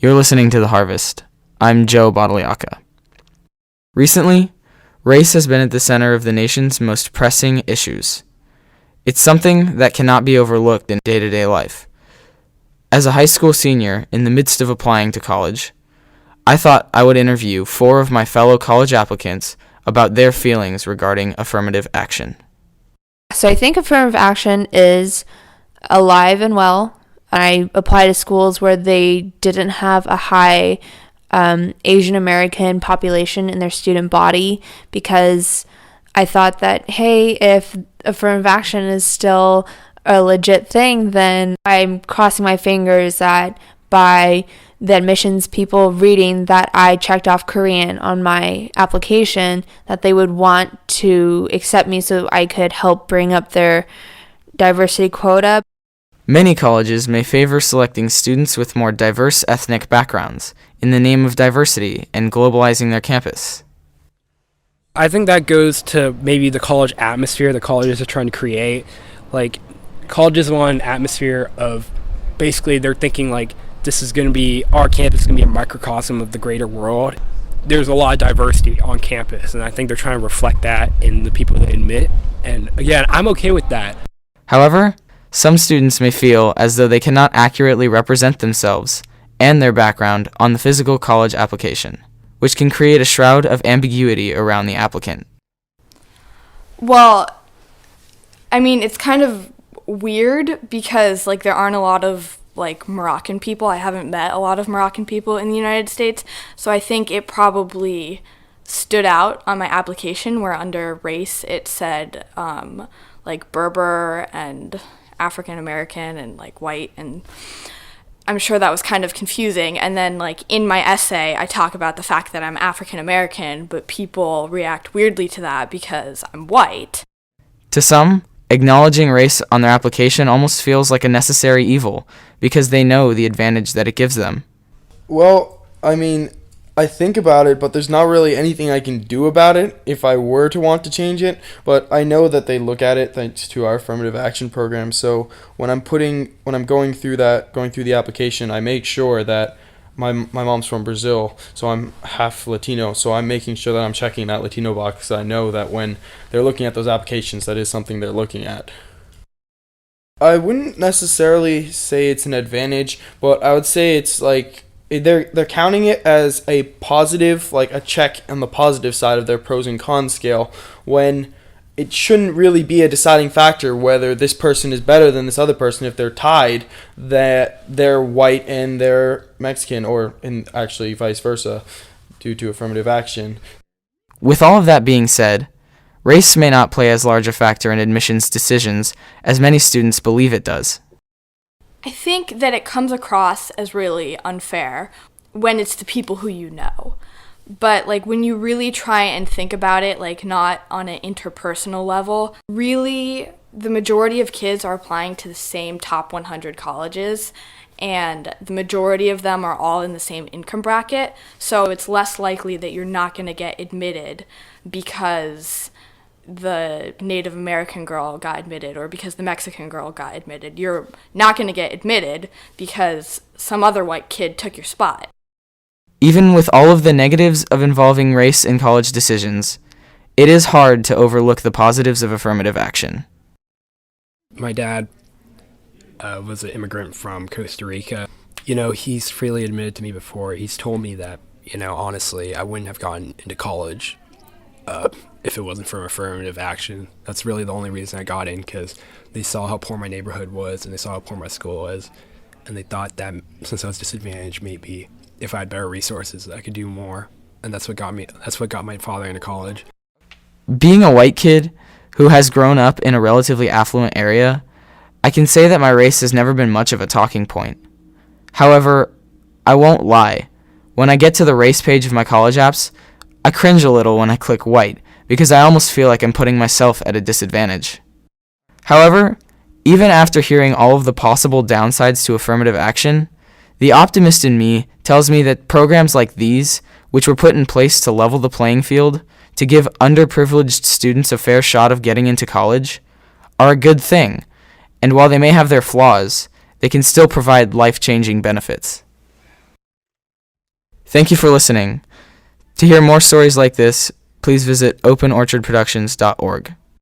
You're listening to The Harvest. I'm Joe Badaliaka. Recently, race has been at the center of the nation's most pressing issues. It's something that cannot be overlooked in day-to-day life. As a high school senior in the midst of applying to college, I thought I would interview 4 of my fellow college applicants about their feelings regarding affirmative action. So I think affirmative action is alive and well. I apply to schools where they didn't have a high Asian American population in their student body because I thought that, hey, if affirmative action is still a legit thing, then I'm crossing my fingers that by the admissions people reading that I checked off Korean on my application, that they would want to accept me so I could help bring up their diversity quota. Many colleges may favor selecting students with more diverse ethnic backgrounds in the name of diversity and globalizing their campus. I think that goes to maybe the college atmosphere the colleges are trying to create. Like, colleges want an atmosphere of basically they're thinking like this is going to be, our campus is going to be a microcosm of the greater world. There's a lot of diversity on campus, and I think they're trying to reflect that in the people they admit. And again, I'm okay with that. However, some students may feel as though they cannot accurately represent themselves and their background on the physical college application, which can create a shroud of ambiguity around the applicant. Well, I mean, it's kind of weird because, like, there aren't a lot of, like, Moroccan people. I haven't met a lot of Moroccan people in the United States, so I think it probably stood out on my application where under race it said, like, Berber and African American and, like, white, and I'm sure that was kind of confusing. And then, like, in my essay, I talk about the fact that I'm African American, but people react weirdly to that because I'm white. To some, acknowledging race on their application almost feels like a necessary evil because they know the advantage that it gives them. Well, I mean, I think about it, but there's not really anything I can do about it if I were to want to change it. But I know that they look at it thanks to our affirmative action program. So when I'm going through the application, I make sure that my mom's from Brazil, so I'm half Latino. So I'm making sure that I'm checking that Latino box. I know that when they're looking at those applications, that is something they're looking at. I wouldn't necessarily say it's an advantage, but I would say it's like they're counting it as a positive, like a check on the positive side of their pros and cons scale, when it shouldn't really be a deciding factor whether this person is better than this other person if they're tied, that they're white and they're Mexican, or actually vice versa due to affirmative action. With all of that being said, race may not play as large a factor in admissions decisions as many students believe it does. I think that it comes across as really unfair when it's the people who you know. But, like, when you really try and think about it, like, not on an interpersonal level, really the majority of kids are applying to the same top 100 colleges, and the majority of them are all in the same income bracket, so it's less likely that you're not going to get admitted because the Native American girl got admitted or because the Mexican girl got admitted. You're not going to get admitted because some other white kid took your spot. Even with all of the negatives of involving race in college decisions, it is hard to overlook the positives of affirmative action. My dad was an immigrant from Costa Rica. You know, he's freely admitted to me before. He's told me that, you know, honestly, I wouldn't have gone into college if it wasn't for affirmative action. That's really the only reason I got in, because they saw how poor my neighborhood was and they saw how poor my school was, and they thought that since I was disadvantaged, maybe if I had better resources, I could do more. And that's what got my father into college. Being a white kid who has grown up in a relatively affluent area, I can say that my race has never been much of a talking point. However, I won't lie. When I get to the race page of my college apps, I cringe a little when I click white because I almost feel like I'm putting myself at a disadvantage. However, even after hearing all of the possible downsides to affirmative action, the optimist in me tells me that programs like these, which were put in place to level the playing field, to give underprivileged students a fair shot of getting into college, are a good thing, and while they may have their flaws, they can still provide life-changing benefits. Thank you for listening. To hear more stories like this, please visit openorchardproductions.org.